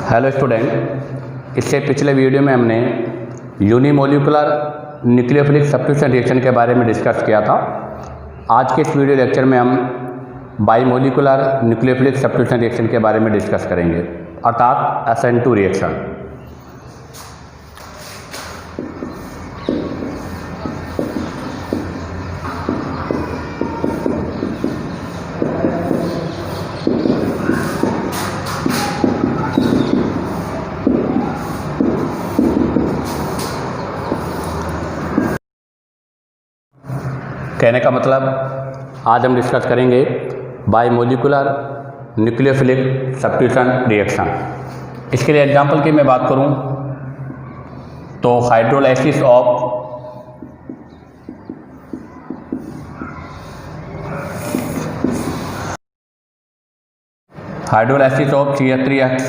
Hello student, इससे पिछले video में हमने यूनिमोलिकुलर न्यूक्लियोफिलिक सब्स्टिट्यूशन रिएक्शन के बारे में डिस्कस किया था। आज के इस वीडियो लेक्चर में हम बाइमोलिकुलर न्यूक्लियोफिलिक सब्स्टिट्यूशन रिएक्शन के बारे में डिस्कस करेंगे, अर्थात SN2 रिएक्शन। कहने का मतलब आज हम डिस्कस करेंगे बाइमोलिकुलर न्यूक्लियोफिलिक सब्स्टिट्यूशन रिएक्शन। इसके लिए एग्जांपल की मैं बात करूं तो hydrolysis of CH3X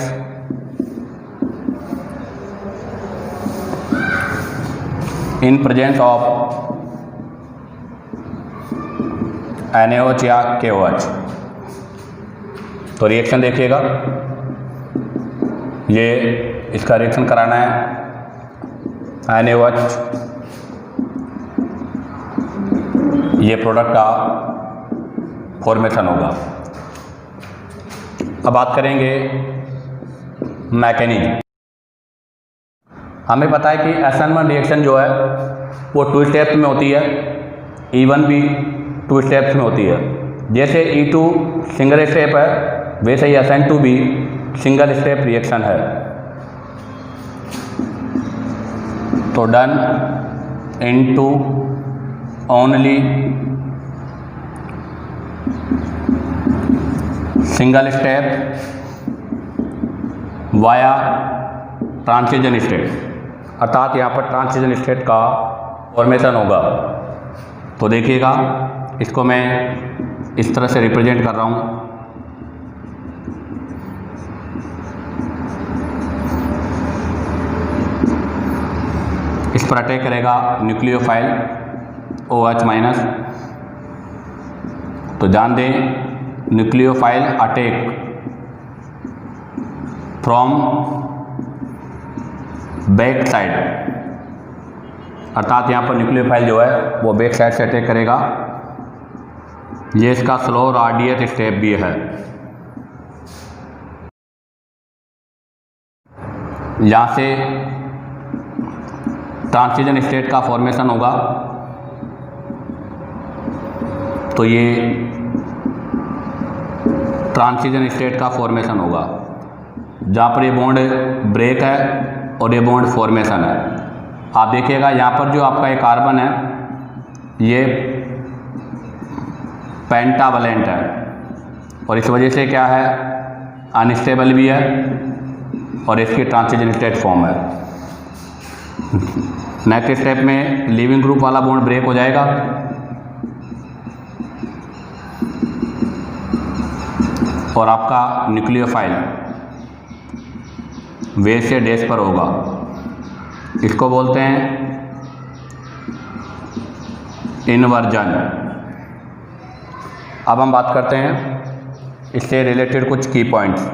in presence of NaOH या KOH। तो रिएक्शन देखिएगा, ये इसका रिएक्शन कराना है NaOH, ये प्रोडक्ट का फॉर्मेशन होगा। अब बात करेंगे मैकेनिज्म। हमें पता है कि SN1 रिएक्शन जो है वो 2 स्टेप्स में होती है, E1 भी 2 स्टेप्स में होती है। जैसे E2 सिंगल स्टेप है, वैसे ही SN2 भी सिंगल स्टेप रिएक्शन है। तो done into only single step via transition state, अर्थात यहाँ पर ट्रांजिशन स्टेट का फॉर्मेशन होगा। तो देखिएगा, इसको मैं इस तरह से रिप्रेजेंट कर रहा हूँ। इस पर अटैक करेगा न्यूक्लियोफाइल OH माइनस। तो जान दें, nucleophile attack from back side, अर्थात यहाँ पर न्यूक्लियोफाइल जो है वो बैक साइड से अटैक करेगा। ये इसका स्लो और आर्डियस स्टेप भी है। यहाँ से ट्रांजिशन स्टेट का फॉर्मेशन होगा। तो ये ट्रांजिशन स्टेट का फॉर्मेशन होगा, जहाँ पर ये बॉन्ड ब्रेक है और ये बॉन्ड फॉर्मेशन है। आप देखिएगा, यहाँ पर जो आपका ये कार्बन है ये पेंटावलेंट है और इस वजह से क्या है, अनस्टेबल भी है और इसकी ट्रांजिशन स्टेट फॉर्म है। नेक्स्ट स्टेप में लीविंग ग्रुप वाला बॉन्ड ब्रेक हो जाएगा और आपका न्यूक्लियोफाइल बेस से डैश पर होगा। इसको बोलते हैं इन्वर्जन। अब हम बात करते हैं इससे रिलेटेड कुछ की पॉइंट्स।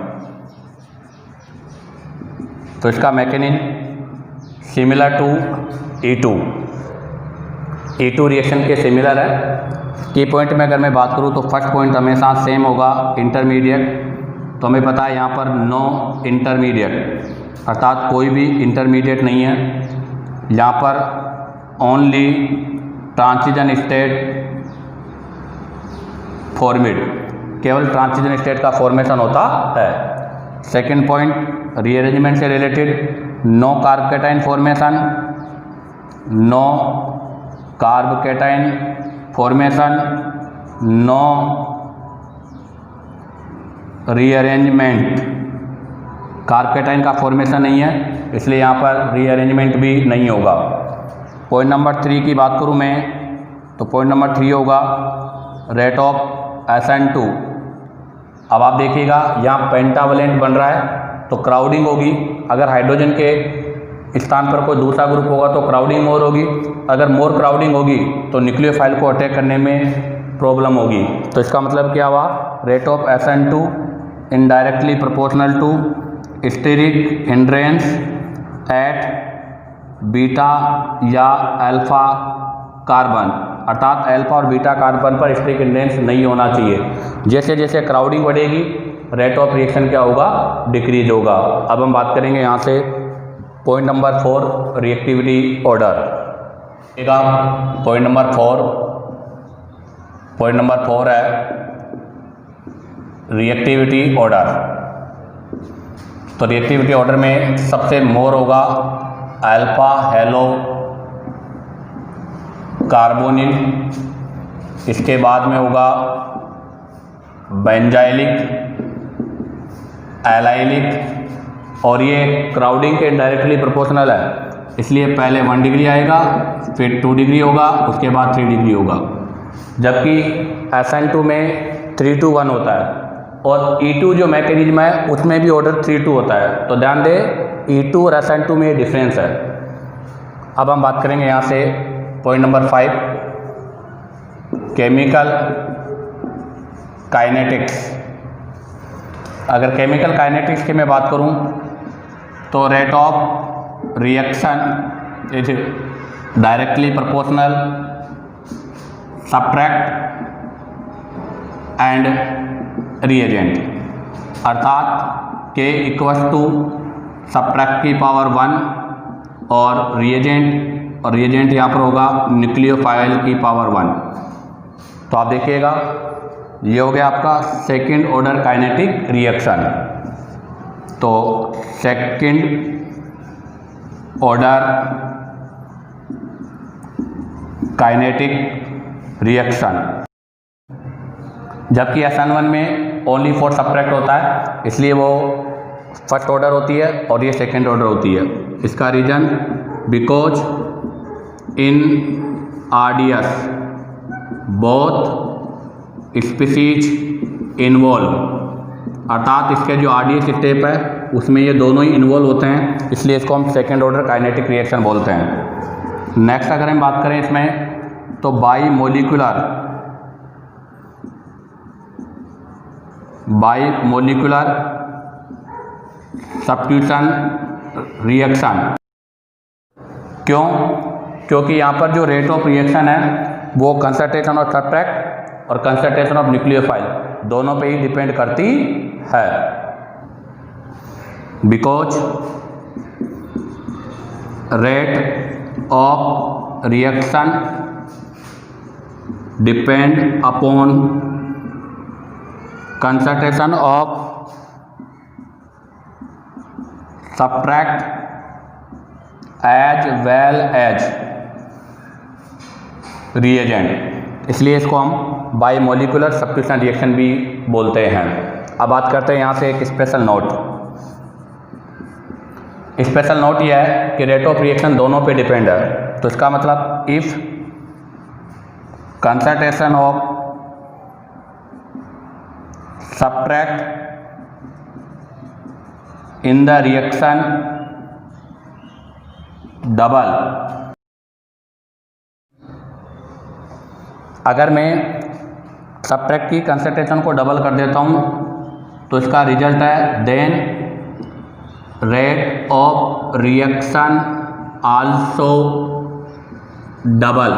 तो इसका mechanism similar to E2 reaction के सिमिलर है। की पॉइंट में अगर मैं बात करूं तो फर्स्ट पॉइंट हमेशा सेम होगा, इंटरमीडिएट। तो हमें पता है यहाँ पर नो इंटरमीडिएट, अर्थात कोई भी इंटरमीडिएट नहीं है। यहाँ पर ओनली ट्रांजिशन स्टेट फॉर्मेड, केवल ट्रांजिशन स्टेट का फॉर्मेशन होता है। सेकंड पॉइंट रीअरेंजमेंट से related, no carbocation formation, no carbocation formation, no rearrangement. Carbocation का फॉर्मेशन नहीं है, इसलिए यहाँ पर रीअरेंजमेंट भी नहीं होगा। पॉइंट नंबर 3 की बात करूँ मैं, तो पॉइंट नंबर 3 होगा रेट ऑफ SN2। अब आप देखिएगा, यहाँ पेंटावलेंट बन रहा है तो क्राउडिंग होगी। अगर हाइड्रोजन के स्थान पर कोई दूसरा ग्रुप होगा तो क्राउडिंग मोर होगी। अगर मोर क्राउडिंग होगी तो न्यूक्लियोफाइल को अटैक करने में प्रॉब्लम होगी। तो इसका मतलब क्या हुआ, rate of SN2 indirectly proportional to steric hindrance at beta या अल्फा कार्बन, अर्थात अल्फा और बीटा कार्बन पर स्टेरिक हिंड्रेंस नहीं होना चाहिए। जैसे जैसे क्राउडिंग बढ़ेगी रेट ऑफ रिएक्शन क्या होगा, डिक्रीज होगा। अब हम बात करेंगे यहाँ से point number 4 reactivity order. Point number 4 है रिएक्टिविटी ऑर्डर। तो रिएक्टिविटी ऑर्डर में सबसे मोर होगा अल्फा हेलो कार्बोनिल, इसके बाद में होगा बेंजाइलिक, एलाइलिक, और ये क्राउडिंग के डायरेक्टली प्रोपोर्शनल है, इसलिए पहले 1 डिग्री आएगा, फिर 2 डिग्री होगा, उसके बाद 3 डिग्री होगा। जबकि SN2 में 3 to 1 होता है, और E2 जो मैकेनिज्म है उसमें भी ऑर्डर 3 to होता है। तो ध्यान दें E2 और SN2 में डिफरेंस है। अब हम बात करेंगे यहाँ से पॉइंट नंबर 5 केमिकल काइनेटिक्स। अगर केमिकल काइनेटिक्स की मैं बात करूँ तो rate of reaction is directly proportional subtract and reagent, अर्थात K = सब्ट्रैक्ट की पावर 1 और रिएजेंट यहाँ पर होगा न्यूक्लियोफाइल की पावर 1। तो आप देखिएगा ये हो गया आपका सेकंड ऑर्डर काइनेटिक रिएक्शन। तो सेकंड ऑर्डर काइनेटिक रिएक्शन, जबकि SN1 में ओनली फॉर सब्ट्रैक्ट होता है, इसलिए वो फर्स्ट ऑर्डर होती है और ये सेकंड ऑर्डर होती है। इसका reason because in RDS both species involve, अर्थात इसके जो RDS स्टेप है उसमें ये दोनों ही इन्वॉल्व होते हैं, इसलिए इसको हम सेकंड ऑर्डर काइनेटिक रिएक्शन बोलते हैं। नेक्स्ट अगर हम बात करें इसमें तो बाई मोलिकुलर सब्स्टिट्यूशन रिएक्शन। क्यों? क्योंकि यहाँ पर जो रेट ऑफ रिएक्शन है वो कंसंट्रेशन ऑफ सब्ट्रैक्ट और कंसंट्रेशन ऑफ न्यूक्लियोफाइल दोनों पे ही डिपेंड करती है। Because rate of reaction depend upon concentration of subtract as well as reagent, इसलिए इसको हम बाईमोलिकुलर सब्स्टिट्यूशन रिएक्शन भी बोलते हैं। अब बात करते हैं यहाँ से एक स्पेशल नोट। स्पेशल नोट यह है कि रेट ऑफ रिएक्शन दोनों पे डिपेंड है। तो इसका मतलब if concentration of subtract in the reaction double, अगर मैं सब्ट्रैक्ट की कंसंट्रेशन को डबल कर देता हूँ तो इसका रिजल्ट है then rate of reaction also double.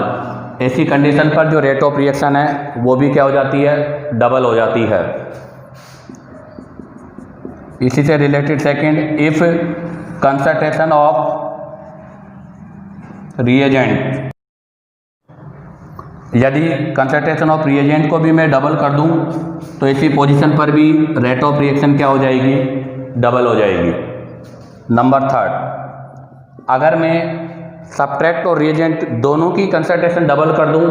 ऐसी कंडीशन पर जो रेट ऑफ रिएक्शन है वो भी क्या हो जाती है, डबल हो जाती है। इसी से related second, if concentration of reagent, यदि कंसंट्रेशन ऑफ रिएजेंट को भी मैं डबल कर दूं तो इसी पोजीशन पर भी रेट ऑफ रिएक्शन क्या हो जाएगी, डबल हो जाएगी। नंबर 3, अगर मैं सब्ट्रैक्ट और रिएजेंट दोनों की कंसंट्रेशन डबल कर दूं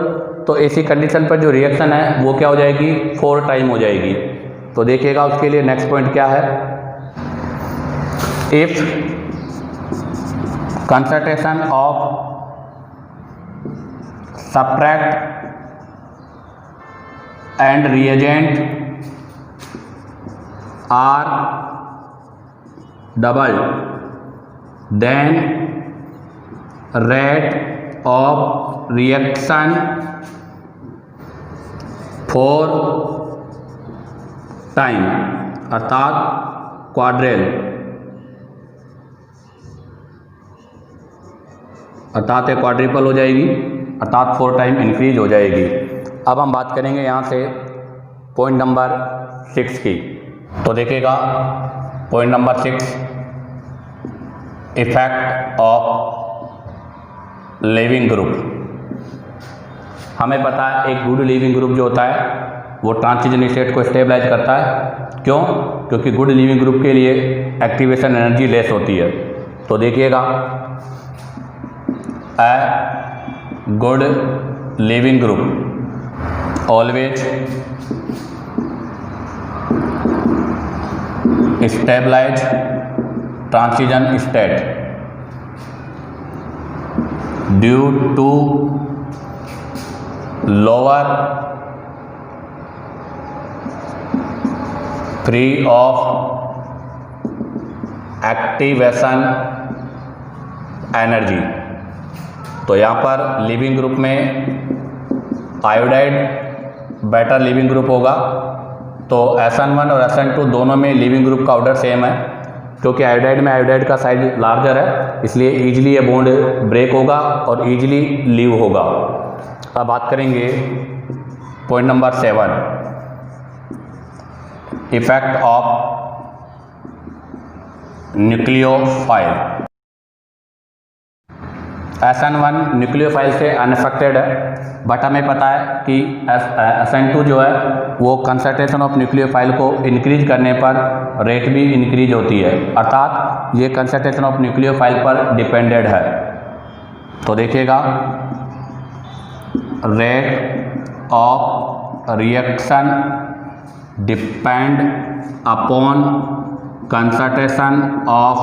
तो ऐसी कंडीशन पर जो रिएक्शन है वो क्या हो जाएगी, 4 टाइम हो जाएगी। तो देखिएगा उसके लिए नेक्स्ट पॉइंट क्या है, if concentration of substrate and reagent are double then rate of reaction 4 time, अर्थात क्वाड्रेल अर्थात ये क्वाड्रिपल हो जाएगी, अर्थात 4 टाइम इंक्रीज हो जाएगी। अब हम बात करेंगे यहाँ से पॉइंट नंबर 6 की। तो देखिएगा point number 6, effect of leaving group. हमें पता है एक गुड लिविंग ग्रुप जो होता है वो ट्रांजिशन स्टेट को स्टेबलाइज करता है। क्यों? क्योंकि गुड लिविंग ग्रुप के लिए एक्टिवेशन एनर्जी लेस होती है। तो देखिएगा a good leaving group always stabilise transition state due to lower free of activation energy. तो यहाँ पर लिविंग ग्रुप में आयोडाइड बेटर लिविंग ग्रुप होगा। तो SN1 और SN2 दोनों में लिविंग ग्रुप का ऑर्डर सेम है, क्योंकि आयोडाइड में आयोडाइड का साइज लार्जर है, इसलिए ईजिली ये बॉन्ड ब्रेक होगा और ईजिली लीव होगा। अब बात करेंगे point number 7, effect of nucleophile. SN1 nucleophile से अनअफेक्टेड है, बट हमें पता है कि SN2 जो है वो कंसंट्रेशन ऑफ न्यूक्लियोफाइल को इंक्रीज करने पर रेट भी इंक्रीज होती है, अर्थात ये कंसंट्रेशन ऑफ न्यूक्लियोफाइल पर डिपेंडेड है। तो देखिएगा rate of reaction depend upon concentration of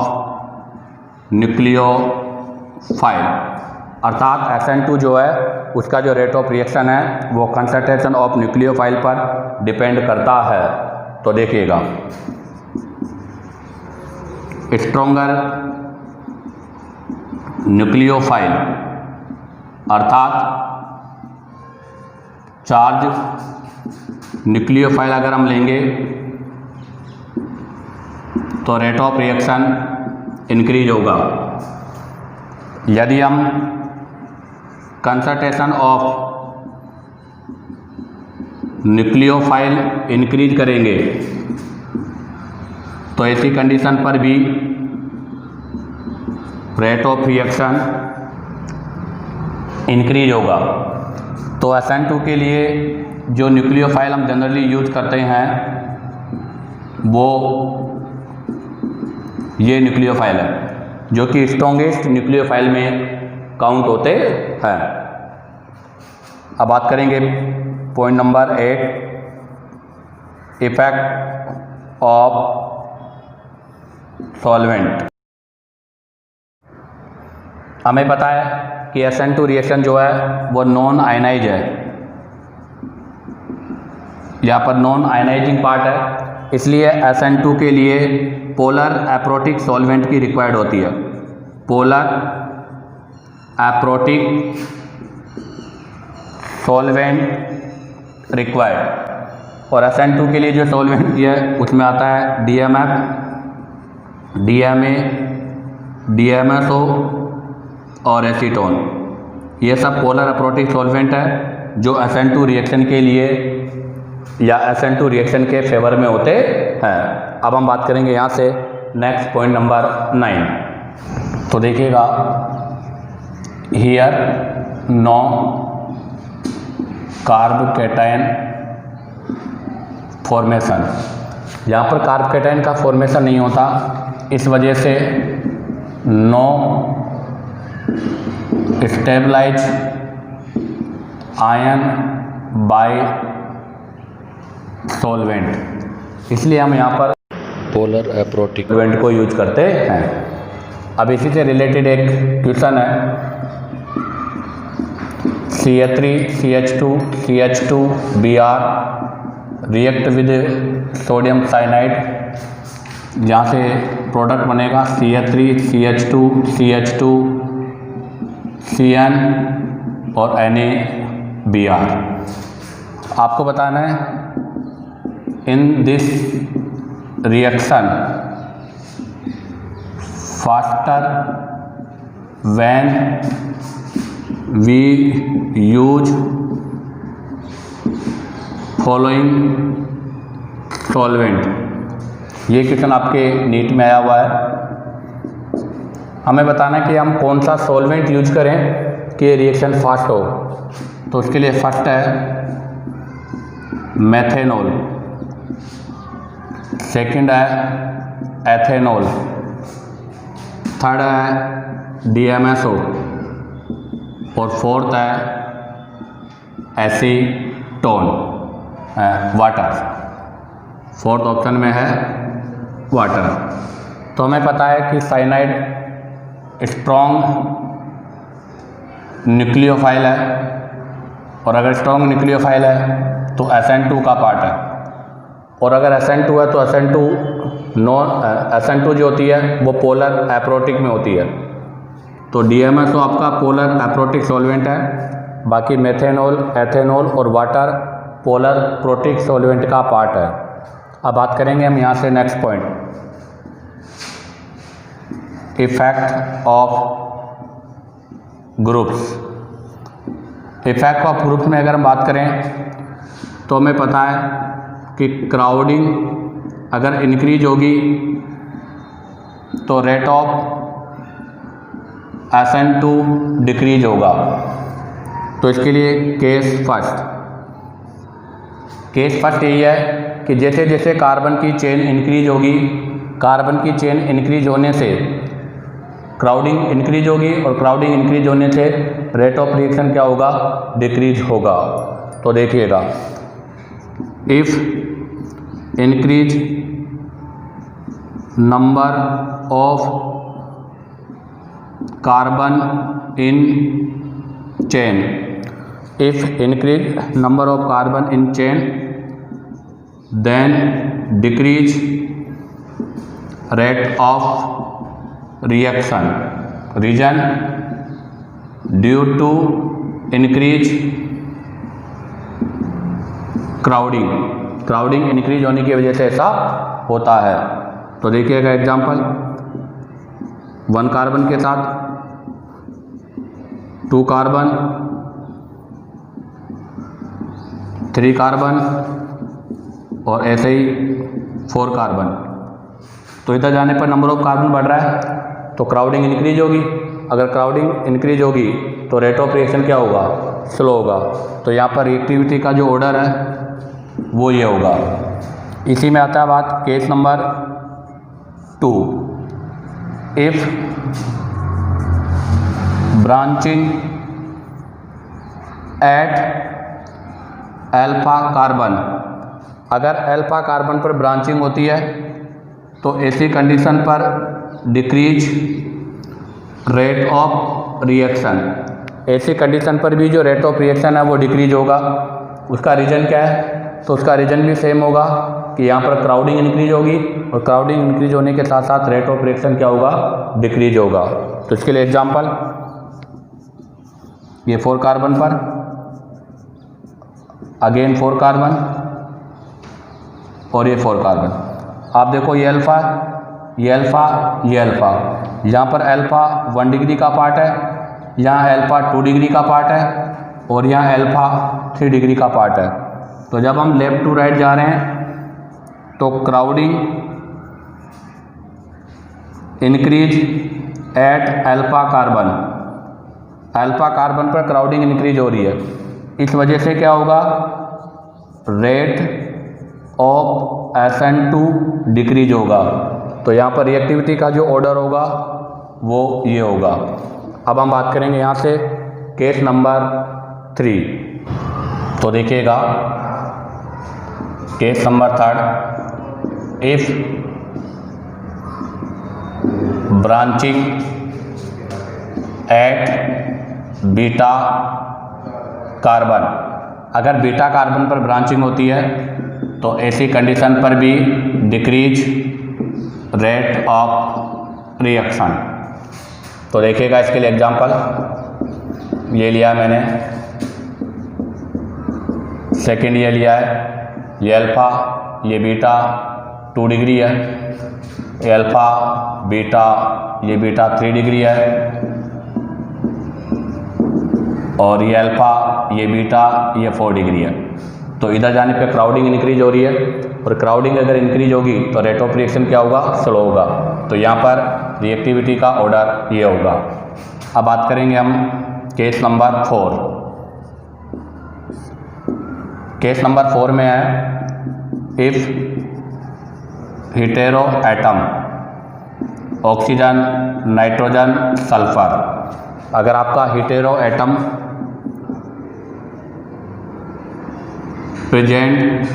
nucleophile, अर्थात SN2 जो है उसका जो रेट ऑफ रिएक्शन है वो कंसंट्रेशन ऑफ न्यूक्लियोफाइल पर डिपेंड करता है। तो देखिएगा स्ट्रोंगर न्यूक्लियोफाइल अर्थात चार्ज न्यूक्लियोफाइल अगर हम लेंगे तो रेट ऑफ रिएक्शन इंक्रीज होगा। यदि हम कंसंट्रेशन ऑफ न्यूक्लियोफाइल इंक्रीज करेंगे तो ऐसी कंडीशन पर भी रेट ऑफ रिएक्शन इंक्रीज होगा। तो SN2 के लिए जो न्यूक्लियोफाइल हम जनरली यूज करते हैं वो ये न्यूक्लियोफाइल है, जो कि स्ट्रॉन्गेस्ट न्यूक्लियोफाइल में काउंट होते हैं। अब बात करेंगे point number 8, effect of solvent. हमें पता है कि SN2 रिएक्शन जो है वो नॉन आयनाइज है, यहाँ पर नॉन आयनाइजिंग पार्ट है, इसलिए SN2 के लिए पोलर एप्रोटिक सॉल्वेंट की रिक्वायर्ड होती है। Polar aprotic solvent required. और SN2 के लिए जो सॉल्वेंट है उसमें आता है DMF, DMA, DMSO और एसीटोन। ये सब पोलर एप्रोटिक सॉल्वेंट है जो SN2 रिएक्शन के लिए या SN2 रिएक्शन के फेवर में होते हैं। अब हम बात करेंगे यहाँ से नेक्स्ट पॉइंट नंबर 9। तो देखिएगा here no carbocation formation. यहाँ पर कार्ब कैटायन का फॉर्मेशन नहीं होता, इस वजह से no stabilise ion by solvent, इसलिए हम यहाँ पर पोलर एप्रोटिक सॉल्वेंट को यूज करते हैं। अब इसी से रिलेटेड एक क्वेश्चन है, CH3CH2CH2Br react with sodium cyanide, जहाँ से प्रोडक्ट बनेगा CH3CH2CH2Cn और NaBr। आपको बताना है in this reaction faster when we use following solvent। ये क्वेश्चन आपके नीट में आया हुआ है। हमें बताना है कि हम कौन सा सॉल्वेंट यूज करें कि रिएक्शन फास्ट हो। तो उसके लिए फर्स्ट है मेथेनॉल, सेकंड है एथेनॉल, थर्ड है DMSO और फोर्थ है एसीटोन वाटर। फोर्थ ऑप्शन में है वाटर। तो हमें पता है कि साइनाइड स्ट्रॉन्ग न्यूक्लियोफाइल है, और अगर स्ट्रॉन्ग न्यूक्लियोफाइल है तो SN2 का पार्ट है, और अगर SN2 है तो SN2 जो होती है वो पोलर एप्रोटिक में होती है। तो DMSO आपका पोलर एप्रोटिक सॉल्वेंट है, बाकी मेथेनॉल, एथेनॉल और वाटर पोलर प्रोटिक सॉल्वेंट का पार्ट है। अब बात करेंगे हम यहाँ से next point, effect of groups. Effect of groups में अगर हम बात करें तो हमें पता है कि क्राउडिंग अगर इंक्रीज होगी तो रेट ऑफ SN2 डिक्रीज होगा। तो इसके लिए केस फर्स्ट यही है कि जैसे जैसे कार्बन की चेन इंक्रीज होगी, कार्बन की चेन इंक्रीज होने से क्राउडिंग इंक्रीज होगी, और क्राउडिंग इंक्रीज होने से रेट ऑफ रिएक्शन क्या होगा, डिक्रीज होगा। तो देखिएगा, if increase number of carbon in chain, if increase number of carbon in chain then decrease rate of reaction, reason due to increase crowding increase होने की वजह से ऐसा होता है। तो देखिएगा एग्जांपल, 1 कार्बन के साथ 2 कार्बन, 3 कार्बन और ऐसे ही 4 कार्बन। तो इधर जाने पर नंबर ऑफ कार्बन बढ़ रहा है तो क्राउडिंग इंक्रीज होगी। अगर क्राउडिंग इंक्रीज होगी तो रेट ऑफ रिएक्शन क्या होगा, स्लो होगा। तो यहाँ पर रिएक्टिविटी का जो ऑर्डर है वो ये होगा। इसी में आता है बात case number 2, if branching at alpha carbon, अगर अल्फा कार्बन पर ब्रांचिंग होती है तो ऐसी कंडीशन पर डिक्रीज रेट ऑफ रिएक्शन, ऐसी कंडीशन पर भी जो रेट ऑफ रिएक्शन है वो डिक्रीज होगा। उसका रीज़न क्या है, तो उसका रीज़न भी सेम होगा कि यहाँ पर क्राउडिंग इंक्रीज होगी, और क्राउडिंग इंक्रीज होने के साथ साथ रेट ऑफ रिएक्शन क्या होगा, डिक्रीज होगा। तो इसके लिए एग्जांपल, ये 4 कार्बन पर अगेन 4 कार्बन और ये 4 कार्बन। आप देखो ये अल्फ़ा, ये अल्फ़ा, ये अल्फ़ा, यहाँ पर अल्फ़ा 1 डिग्री का पार्ट है, यहाँ अल्फ़ा 2 डिग्री का पार्ट है, और यहाँ अल्फ़ा 3 डिग्री का पार्ट है। तो जब हम लेफ्ट टू राइट जा रहे हैं तो crowding increase at alpha carbon, alpha carbon पर क्राउडिंग इंक्रीज हो रही है। इस वजह से क्या होगा, रेट ऑफ SN2 डिक्रीज होगा। तो यहाँ पर रिएक्टिविटी का जो ऑर्डर होगा वो ये होगा। अब हम बात करेंगे यहाँ से केस नंबर 3। तो देखिएगा case number 3, if branching at beta carbon, अगर बीटा कार्बन पर ब्रांचिंग होती है तो ऐसी कंडीशन पर भी डिक्रीज रेट ऑफ रिएक्शन। तो देखिएगा इसके लिए एग्जांपल ये लिया मैंने, सेकंड ये लिया है, ये अल्फ़ा, ये बीटा 2 डिग्री है, ये अल्फ़ा बीटा, ये बीटा 3 डिग्री है, और ये अल्फ़ा, ये बीटा, ये 4 डिग्री है। तो इधर जाने पे क्राउडिंग इंक्रीज हो रही है, और क्राउडिंग अगर इंक्रीज होगी तो रेट ऑफ रिएक्शन क्या होगा, स्लो होगा। तो यहाँ पर रिएक्टिविटी का ऑर्डर ये होगा। अब बात करेंगे हम केस नंबर 4। केस नंबर 4 में है if hetero atom oxygen, nitrogen, sulphur, अगर आपका hetero atom present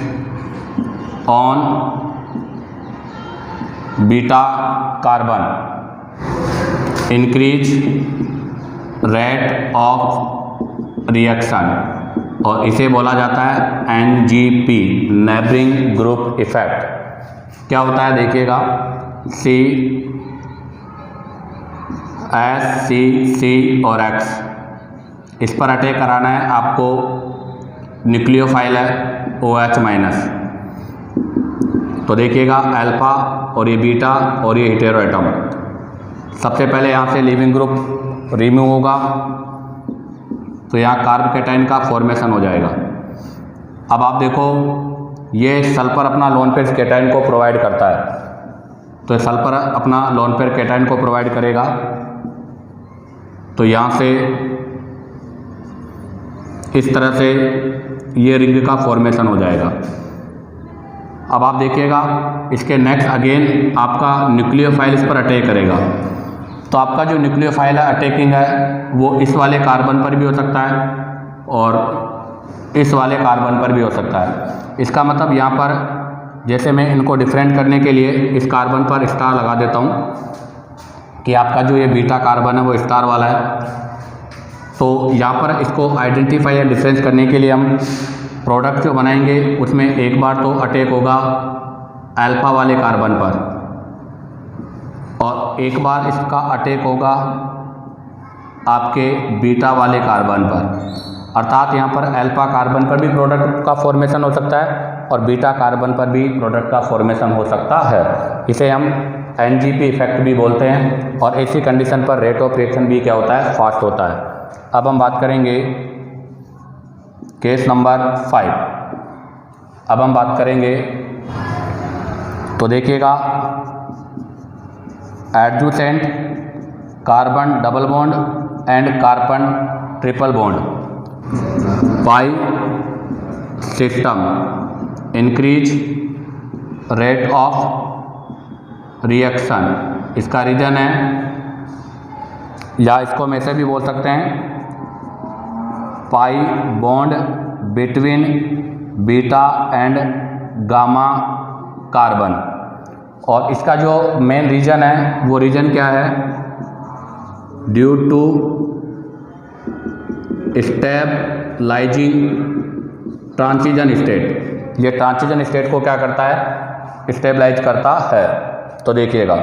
on beta carbon increase rate of reaction, और इसे बोला जाता है NGP, नेबरिंग ग्रुप इफेक्ट। क्या होता है देखिएगा, C, C और X, इस पर अटैक कराना है आपको। न्यूक्लियोफाइल है OH माइनस। तो देखिएगा अल्फ़ा और ये बीटा और ये हीटेरो एटम, सबसे पहले यहाँ से लिविंग ग्रुप रिमूव होगा, तो यहाँ कार्बोकेटाइन का फॉर्मेशन हो जाएगा। अब आप देखो, ये सल्फर अपना लोन पेयर केटाइन को प्रोवाइड करता है, तो सल्फर अपना लोन पेयर केटाइन को प्रोवाइड करेगा, तो यहाँ से इस तरह से ये रिंग का फॉर्मेशन हो जाएगा। अब आप देखिएगा इसके नेक्स्ट अगेन आपका न्यूक्लियोफाइल इस पर अटैक करेगा, तो आपका जो न्यूक्लियोफाइल है अटैकिंग है वो इस वाले कार्बन पर भी हो सकता है और इस वाले कार्बन पर भी हो सकता है। इसका मतलब यहाँ पर जैसे मैं इनको डिफरेंट करने के लिए इस कार्बन पर स्टार लगा देता हूँ कि आपका जो ये बीटा कार्बन है वो स्टार वाला है, तो यहाँ पर इसको आइडेंटिफाई या डिफरेंस करने के लिए हम प्रोडक्ट जो बनाएंगे उसमें एक बार तो अटैक होगा अल्फ़ा वाले कार्बन पर, और एक बार इसका अटैक होगा आपके बीटा वाले कार्बन पर। अर्थात यहाँ पर अल्फ़ा कार्बन पर भी प्रोडक्ट का फॉर्मेशन हो सकता है और बीटा कार्बन पर भी प्रोडक्ट का फॉर्मेशन हो सकता है। इसे हम NGP इफेक्ट भी बोलते हैं, और ऐसी कंडीशन पर रेट ऑफ रिएक्शन भी क्या होता है, फास्ट होता है। अब हम बात करेंगे केस नंबर 5। अब हम बात करेंगे, तो देखिएगा adjacent carbon double bond and carbon triple bond pi system increase rate of reaction. इसका रीजन है, या इसको हम ऐसे भी बोल सकते हैं, pi bond between beta and gamma carbon. और इसका जो मेन रीजन है वो रीजन क्या है, due to stabilising transition state. ये ट्रांजिशन स्टेट को क्या करता है, स्टेबलाइज करता है। तो देखिएगा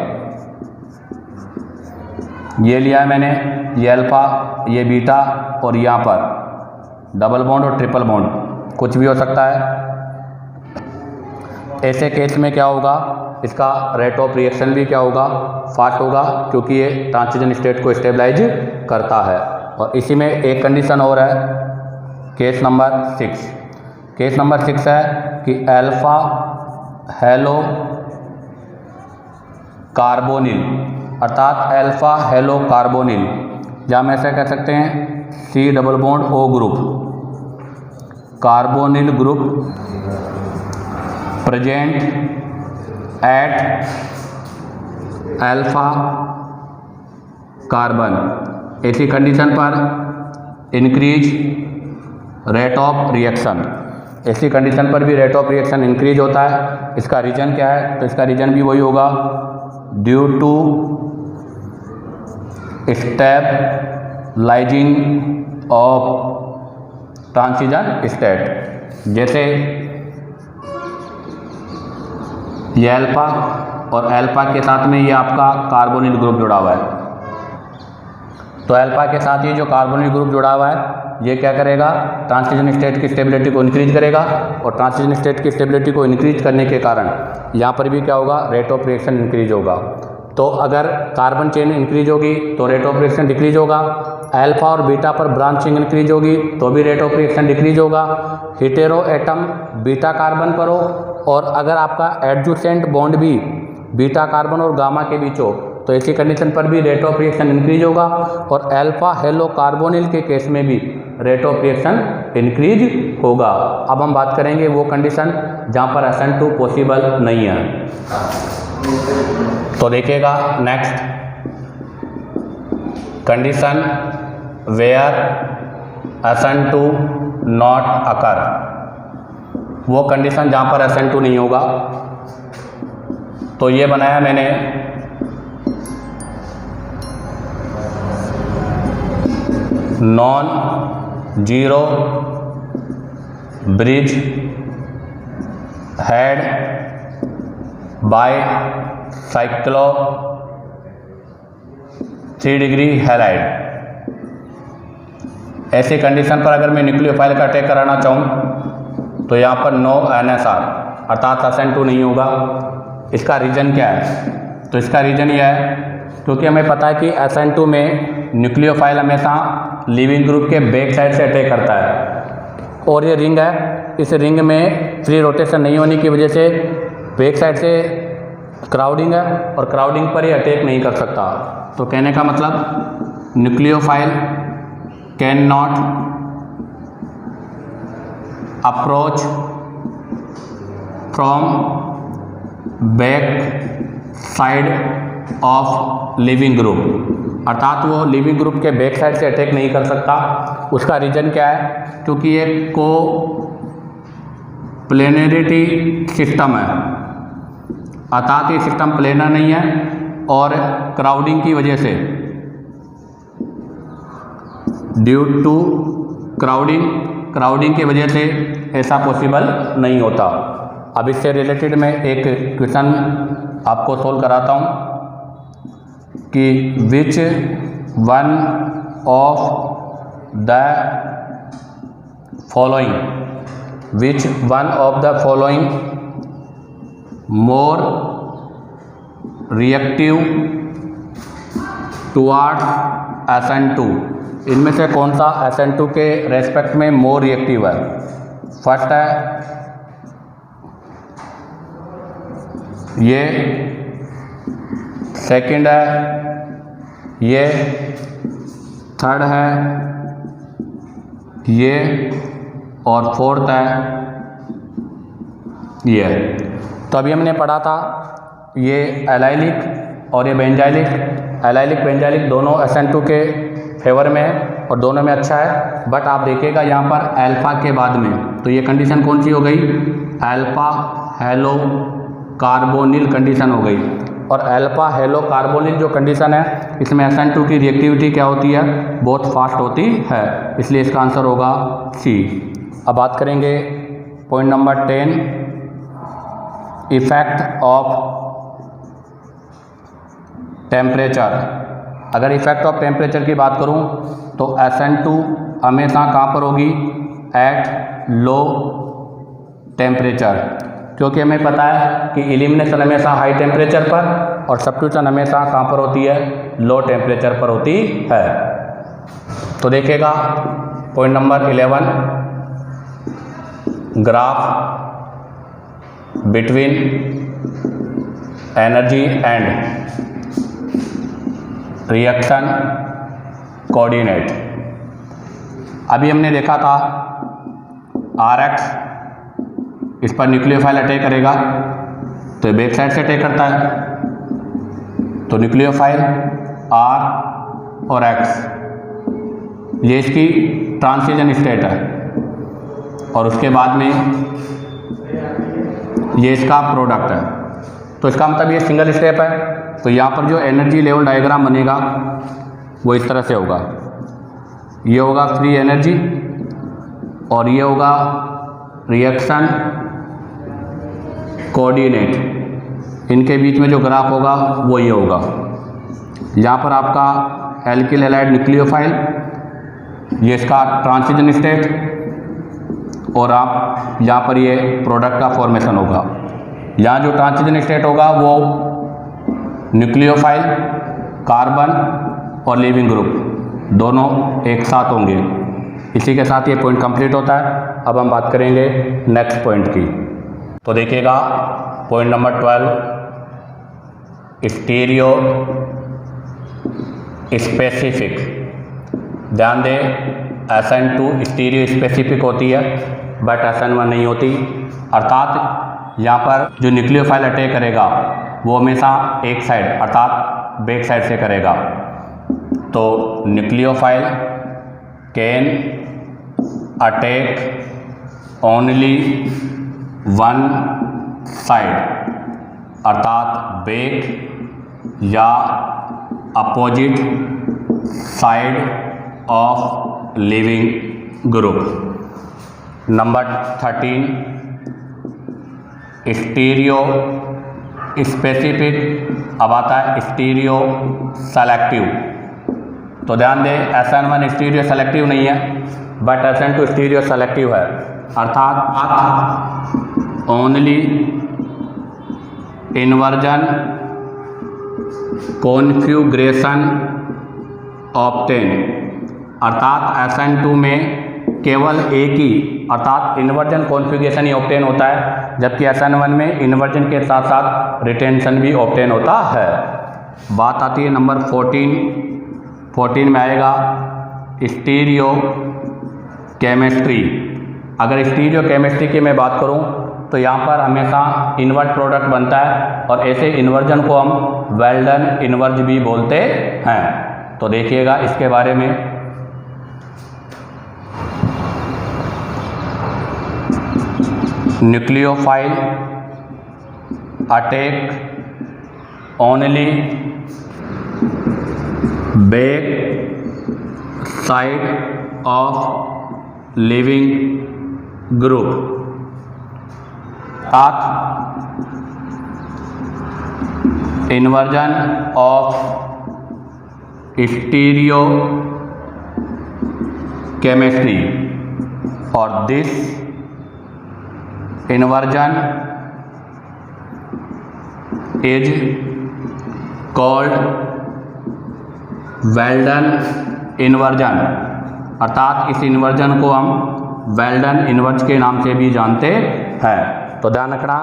ये लिया है मैंने, ये अल्फ़ा, ये बीटा, और यहाँ पर डबल बॉन्ड और ट्रिपल बॉन्ड कुछ भी हो सकता है। ऐसे केस में क्या होगा, इसका रेट ऑफ रिएक्शन भी क्या होगा, फास्ट होगा, क्योंकि ये ट्रांजिशन स्टेट को स्टेबलाइज करता है। और इसी में एक कंडीशन और है, केस नंबर 6। केस नंबर 6 है कि अल्फ़ा हेलो कार्बोनिल, अर्थात अल्फ़ा हेलो कार्बोनिल, या हम ऐसा कह सकते हैं C double bond O group, carbonyl group present at alpha carbon. ऐसी कंडीशन पर इंक्रीज रेट ऑफ रिएक्शन, ऐसी कंडीशन पर भी रेट ऑफ रिएक्शन इंक्रीज होता है। इसका रीजन क्या है, तो इसका रीजन भी वही होगा, due to stabilising of transition state. जैसे ये अल्फ़ा और अल्फ़ा के साथ में ये आपका कार्बोनिल ग्रुप जुड़ा हुआ है, तो अल्फ़ा के साथ ये जो कार्बोनिल ग्रुप जुड़ा हुआ है ये क्या करेगा, ट्रांजिशन स्टेट की स्टेबिलिटी को इंक्रीज करेगा, और ट्रांजिशन स्टेट की स्टेबिलिटी को इंक्रीज करने के कारण यहाँ पर भी क्या होगा, रेट ऑफ रिएक्शन इंक्रीज होगा। तो अगर कार्बन चेन इंक्रीज होगी तो रेट ऑफ रिएक्शन डिक्रीज होगा, अल्फा और बीटा पर ब्रांचिंग इंक्रीज होगी तो भी रेट ऑफ रिएक्शन डिक्रीज होगा, हेटेरो एटम बीटा कार्बन पर हो और अगर आपका एडजेसेंट बॉन्ड भी बीटा कार्बन और गामा के बीच हो तो ऐसी कंडीशन पर भी रेट ऑफ रिएक्शन इंक्रीज होगा, और अल्फा हेलो कार्बोनिल के केस में भी रेट ऑफ रिएक्शन इंक्रीज होगा। अब हम बात करेंगे वो कंडीशन जहाँ पर SN2 पॉसिबल नहीं है। तो देखिएगा next condition where SN2 not occur, वो कंडीशन जहाँ पर SN2 नहीं होगा। तो ये बनाया मैंने non zero bridgehead bicyclo 3 degree halide. ऐसी कंडीशन पर अगर मैं न्यूक्लियोफाइल का अटैक कराना चाहूँ तो यहाँ पर नो NSR अर्थात SN2 नहीं होगा। इसका रीज़न क्या है? तो इसका रीज़न यह है क्योंकि हमें पता है कि SN2 में न्यूक्लियोफाइल हमेशा लिविंग ग्रुप के बैक साइड से अटैक करता है, और ये रिंग है, इस रिंग में फ्री रोटेशन नहीं होने की वजह से बैक साइड से क्राउडिंग है और क्राउडिंग पर ये अटैक नहीं कर सकता। तो कहने का मतलब nucleophile can not approach from back side of leaving group, अर्थात वो लिविंग ग्रुप के बैक साइड से अटैक नहीं कर सकता। उसका रीज़न क्या है? क्योंकि ये को प्लेनरिटी सिस्टम है, अर्थात ये सिस्टम प्लेनर नहीं है और क्राउडिंग की वजह से ड्यू टू क्राउडिंग की वजह से ऐसा पॉसिबल नहीं होता। अब इससे रिलेटेड मैं एक क्वेश्चन आपको सोल्व कराता हूँ कि which one of the following more reactive towards SN2, इनमें से कौन सा SN2 के रेस्पेक्ट में मोर रिएक्टिव है? फर्स्ट है ये, सेकंड है ये, थर्ड है ये, और फोर्थ है ये। तो अभी हमने पढ़ा था ये एलाइलिक और ये बेंजाइलिक, एलाइलिक बेंजाइलिक दोनों SN2 के फेवर में है और दोनों में अच्छा है। बट आप देखिएगा यहाँ पर अल्फा के बाद में, तो ये कंडीशन कौन सी हो गई? अल्फा हेलो कार्बोनिल कंडीशन हो गई, और अल्फा हेलो कार्बोनिल जो कंडीशन है इसमें SN2 की रिएक्टिविटी क्या होती है? बहुत फास्ट होती है, इसलिए इसका आंसर होगा C। अब बात करेंगे point number 10, effect of temperature. अगर इफेक्ट ऑफ टेम्परेचर की बात करूं तो SN2 हमेशा कहाँ पर होगी? एट लो टेम्परेचर, क्योंकि हमें पता है कि एलिमिनेशन हमेशा हाई टेम्परेचर पर और सब्स्टिट्यूशन हमेशा कहाँ पर होती है? लो टेम्परेचर पर होती है। तो देखिएगा point number 11, graph between energy and reaction coordinate. अभी हमने देखा था RX, इस पर न्यूक्लियोफाइल अटैक करेगा तो बैक साइड से अटैक करता है, तो न्यूक्लियोफाइल R और X ये इसकी ट्रांजिशन स्टेट है, और उसके बाद में ये इसका प्रोडक्ट है। तो इसका मतलब ये सिंगल स्टेप है। तो यहाँ पर जो एनर्जी लेवल डायग्राम बनेगा वो इस तरह से होगा, ये होगा फ्री एनर्जी और ये होगा रिएक्शन कोऑर्डिनेट, इनके बीच में जो ग्राफ होगा वो ये होगा। यहाँ पर आपका एल्किल हैलाइड न्यूक्लियोफाइल, ये इसका ट्रांजिशन स्टेट, और आप यहाँ पर ये प्रोडक्ट का फॉर्मेशन होगा। यहाँ जो ट्रांजिशन स्टेट होगा वो न्यूक्लियोफाइल, कार्बन और लिविंग ग्रुप दोनों एक साथ होंगे। इसी के साथ ये पॉइंट कंप्लीट होता है। अब हम बात करेंगे नेक्स्ट पॉइंट की। तो देखिएगा पॉइंट नंबर 12, स्टीरियो स्पेसिफिक। ध्यान दें SN2 स्टीरियो स्पेसिफिक होती है बट SN1 नहीं होती। अर्थात यहाँ पर जो न्यूक्लियोफाइल अटैक करेगा वो हमेशा एक साइड अर्थात बैक साइड से करेगा। तो nucleophile can attack only one side अर्थात बैक या opposite side of leaving group. Number 13, stereo specific. अब आता है स्टीरियो सेलेक्टिव। तो ध्यान दें SN1 स्टीरियो सेलेक्टिव नहीं है बट SN2 स्टीरियो सेलेक्टिव है। अर्थात ओनली इन्वर्जन कॉन्फ़िगरेशन ऑब्टेन। अर्थात SN2 में केवल एक ही अर्थात इन्वर्जन कॉन्फ़िगरेशन ही ऑब्टेन होता है, जबकि SN1 में इन्वर्जन के साथ साथ रिटेंशन भी ऑब्टेन होता है। बात आती है नंबर 14 में आएगा स्टीरियो केमिस्ट्री। अगर स्टीरियो केमिस्ट्री की मैं बात करूं तो यहाँ पर हमेशा इन्वर्ट प्रोडक्ट बनता है और ऐसे इन्वर्जन को हम वेल्डन इन्वर्ज भी बोलते हैं। तो देखिएगा इसके बारे में। Nucleophile attack only back side of leaving group. Inversion of stereochemistry और this inversion is called Walden inversion. अर्थात इस इन्वर्जन को हम वेल्डन इन्वर्ज के नाम से भी जानते हैं। तो ध्यान रखना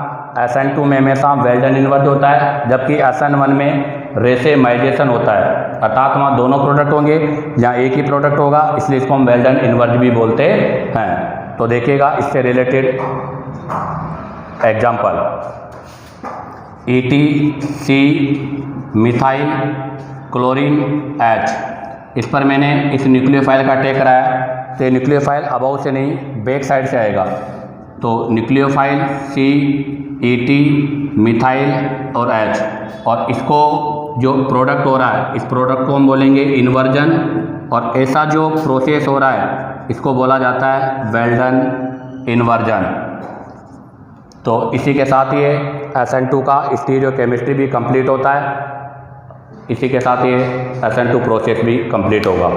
SN2 में हमेशा वेल्डन इन्वर्ज होता है, जबकि SN1 में रेसेमाइजेशन होता है। अर्थात वहाँ दोनों प्रोडक्ट होंगे, जहाँ एक ही प्रोडक्ट होगा, इसलिए इसको हम वेल्डन इन्वर्ज भी बोलते हैं। तो देखिएगा इससे related example ETC methyl chlorine H। इस पर मैंने इस न्यूक्लियोफाइल का अटैक कराया तो न्यूक्लियोफाइल अबाउ से नहीं बैक साइड से आएगा। तो न्यूक्लियोफाइल C ET मिथाइल और H, और इसको जो प्रोडक्ट हो रहा है इस प्रोडक्ट को हम बोलेंगे इन्वर्जन, और ऐसा जो प्रोसेस हो रहा है इसको बोला जाता है वेल्डन इन्वर्जन। तो इसी के साथ ये SN2 का स्टीरियो केमिस्ट्री भी कंप्लीट होता है। इसी के साथ ये SN2 प्रोसेस भी कंप्लीट होगा।